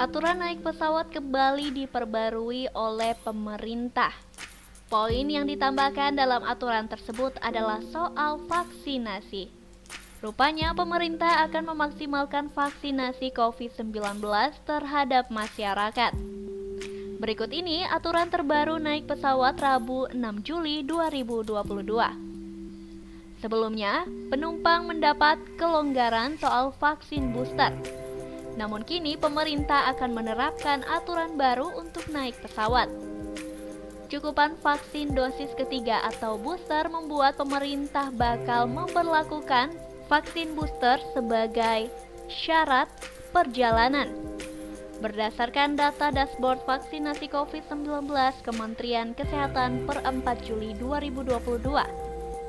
Aturan naik pesawat kembali diperbarui oleh pemerintah. Poin yang ditambahkan dalam aturan tersebut adalah soal vaksinasi. Rupanya pemerintah akan memaksimalkan vaksinasi COVID-19 terhadap masyarakat. Berikut ini aturan terbaru naik pesawat Rabu 6 Juli 2022. Sebelumnya, penumpang mendapat kelonggaran soal vaksin booster. Namun kini pemerintah akan menerapkan aturan baru untuk naik pesawat. Cakupan vaksin dosis ketiga atau booster membuat pemerintah bakal memberlakukan vaksin booster sebagai syarat perjalanan. Berdasarkan data dashboard vaksinasi COVID-19 Kementerian Kesehatan per 4 Juli 2022,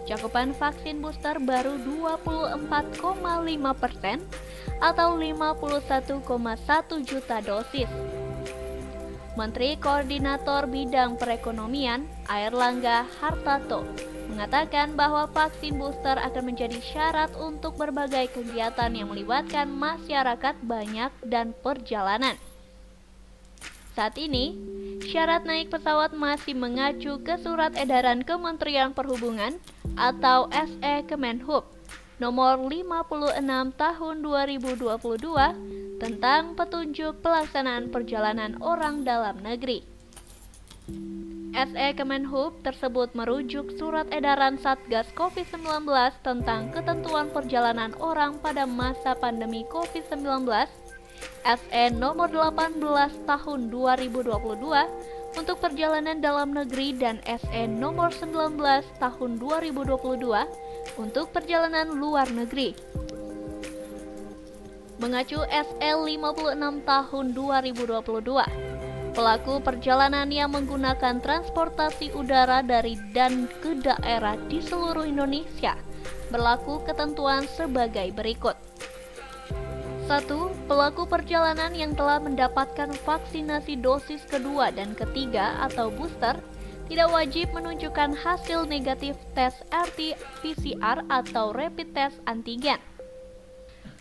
cakupan vaksin booster baru 24,5% atau 51,1 juta dosis. Menteri Koordinator Bidang Perekonomian, Airlangga Hartarto, mengatakan bahwa vaksin booster akan menjadi syarat untuk berbagai kegiatan yang melibatkan masyarakat banyak dan perjalanan. Saat ini, syarat naik pesawat masih mengacu ke Surat Edaran Kementerian Perhubungan atau SE Kemenhub nomor 56 tahun 2022 tentang petunjuk pelaksanaan perjalanan orang dalam negeri. SE Kemenhub tersebut merujuk Surat Edaran Satgas COVID-19 tentang ketentuan perjalanan orang pada masa pandemi COVID-19 SE nomor 18 tahun 2022 untuk perjalanan dalam negeri dan SE nomor 19 tahun 2022 untuk perjalanan luar negeri. Mengacu SE 56 tahun 2022, pelaku perjalanan yang menggunakan transportasi udara dari dan ke daerah di seluruh Indonesia berlaku ketentuan sebagai berikut. 1. Pelaku perjalanan yang telah mendapatkan vaksinasi dosis kedua dan ketiga atau booster tidak wajib menunjukkan hasil negatif tes RT-PCR atau rapid test antigen.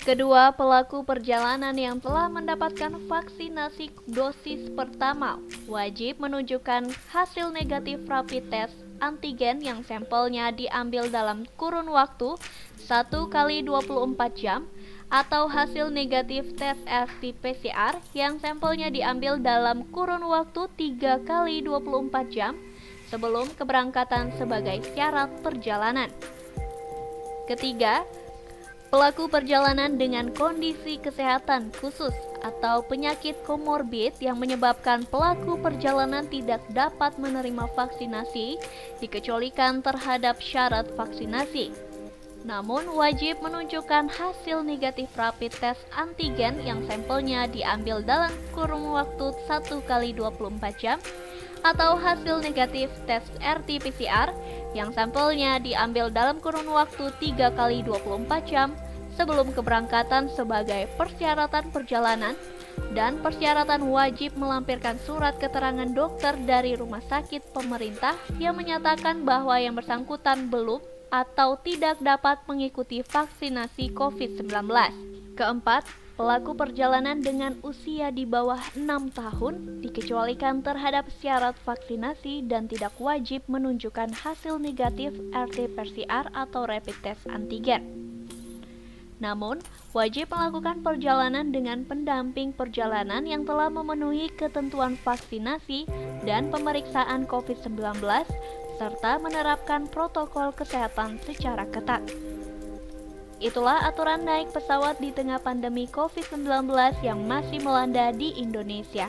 Kedua, pelaku perjalanan yang telah mendapatkan vaksinasi dosis pertama wajib menunjukkan hasil negatif rapid test antigen yang sampelnya diambil dalam kurun waktu 1 kali 24 jam atau hasil negatif tes RT-PCR yang sampelnya diambil dalam kurun waktu 3 kali 24 jam sebelum keberangkatan sebagai syarat perjalanan. Ketiga, pelaku perjalanan dengan kondisi kesehatan khusus atau penyakit komorbid yang menyebabkan pelaku perjalanan tidak dapat menerima vaksinasi dikecualikan terhadap syarat vaksinasi. Namun wajib menunjukkan hasil negatif rapid test antigen yang sampelnya diambil dalam kurun waktu 1 kali 24 jam atau hasil negatif tes RT-PCR yang sampelnya diambil dalam kurun waktu 3 kali 24 jam sebelum keberangkatan sebagai persyaratan perjalanan dan persyaratan wajib melampirkan surat keterangan dokter dari rumah sakit pemerintah yang menyatakan bahwa yang bersangkutan belum atau tidak dapat mengikuti vaksinasi COVID-19. Keempat, pelaku perjalanan dengan usia di bawah 6 tahun dikecualikan terhadap syarat vaksinasi dan tidak wajib menunjukkan hasil negatif RT-PCR atau rapid test antigen. Namun, wajib melakukan perjalanan dengan pendamping perjalanan yang telah memenuhi ketentuan vaksinasi dan pemeriksaan COVID-19 serta menerapkan protokol kesehatan secara ketat. Itulah aturan naik pesawat di tengah pandemi COVID-19 yang masih melanda di Indonesia.